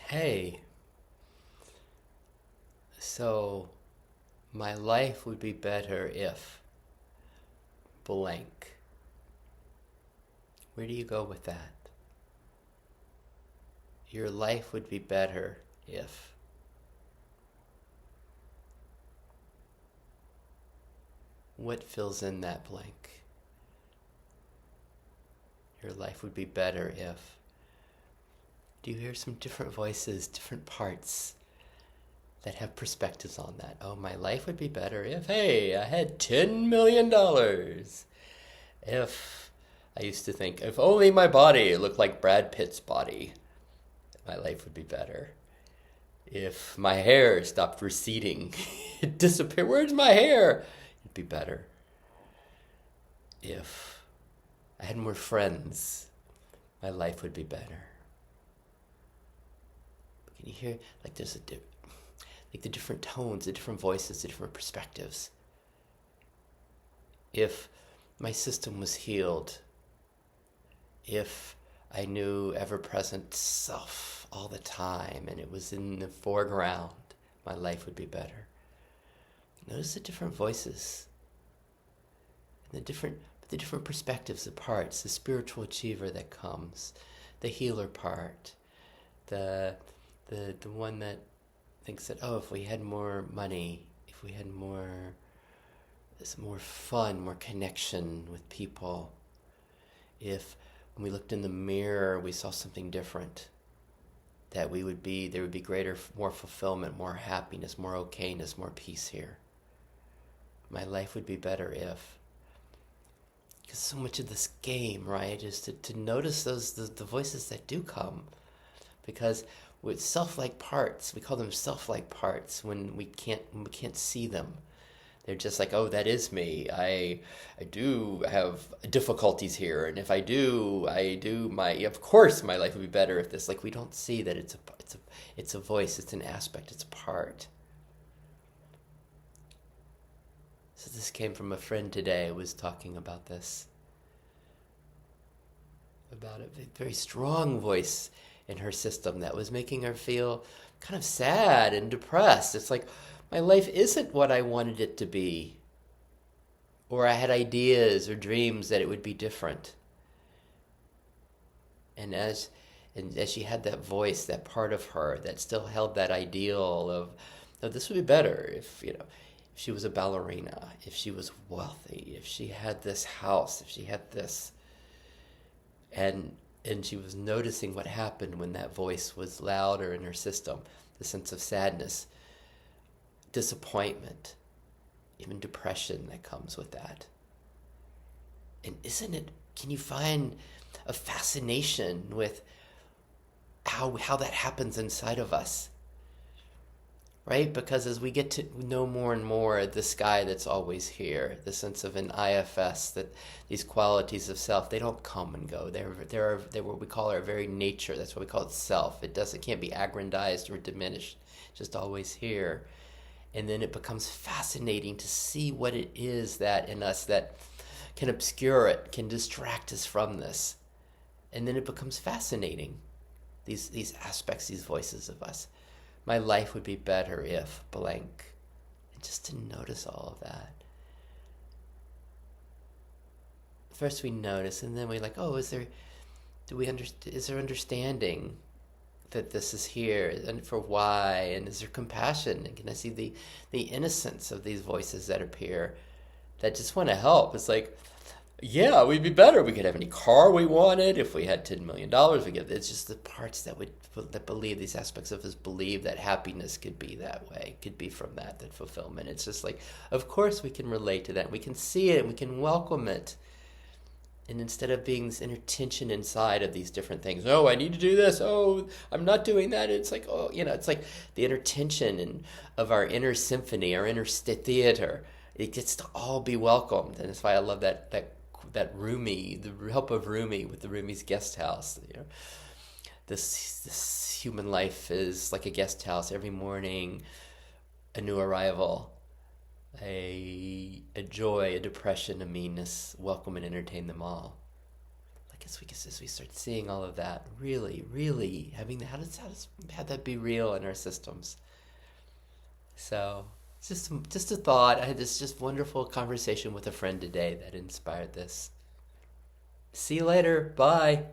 Hey, so my life would be better if blank. Where do you go with that? Your life would be better if. What fills in that blank? Your life would be better if. Do you hear some different voices, different parts that have perspectives on that? Oh, my life would be better if, hey, I had $10 million. If I used to think, if only my body looked like Brad Pitt's body, my life would be better. If my hair stopped receding, it disappeared. Where's my hair? It'd be better. If I had more friends, my life would be better. But can you hear? Like there's like the different tones, the different voices, the different perspectives. If my system was healed, if I knew ever-present self all the time and it was in the foreground, my life would be better. Notice the different voices and the different perspectives, the parts, the spiritual achiever that comes, the healer part, the the one that thinks that, oh, if we had more money, if we had more fun, more connection with people, if when we looked in the mirror we saw something different, that there would be greater, more fulfillment, more happiness, more okayness, more peace here. My life would be better if. Because so much of this game, right, is to notice the voices that do come. Because with self-like parts, we call them self-like parts when we can't see them. They're just like, oh, that is me. I do have difficulties here, and if of course my life would be better if this. Like we don't see that it's a voice, it's an aspect, it's a part. So this came from a friend today who was talking about this, about a very strong voice in her system that was making her feel kind of sad and depressed. It's like, my life isn't what I wanted it to be. Or I had ideas or dreams that it would be different. And as she had that voice, that part of her that still held that ideal of, no, this would be better if she was a ballerina, if she was wealthy, if she had this house, if she had this. And she was noticing what happened when that voice was louder in her system, the sense of sadness, disappointment, even depression that comes with that. And can you find a fascination with how that happens inside of us? Right? Because as we get to know more and more this guy that's always here, the sense of an IFS, that these qualities of self, they don't come and go. They're what we call our very nature. That's what we call it, self. It can't be aggrandized or diminished. It's just always here. And then it becomes fascinating to see what it is that in us that can obscure it, can distract us from this. And then it becomes fascinating, these aspects, these voices of us. My life would be better if blank. And just to notice all of that. First we notice, and then we like, oh, is there understanding that this is here, and for why, and is there compassion? And can I see the innocence of these voices that appear that just want to help? It's like, yeah, we'd be better. We could have any car we wanted. If we had $10 million, we could. It's just the parts that believe, these aspects of us believe that happiness could be that way, could be from that fulfillment. It's just like, of course we can relate to that. We can see it and we can welcome it. And instead of being this inner tension inside of these different things, oh, I need to do this. Oh, I'm not doing that. It's like, oh, it's like the inner tension of our inner symphony, our inner theater. It gets to all be welcomed, and that's why I love that Rumi, the help of Rumi with the Rumi's guest house. This human life is like a guest house. Every morning, a new arrival, a joy, a depression, a meanness. Welcome and entertain them all. I guess we can, as we start seeing all of that, really having how does have that be real in our systems? So it's just a thought. I had this just wonderful conversation with a friend today that inspired this. See you later. Bye.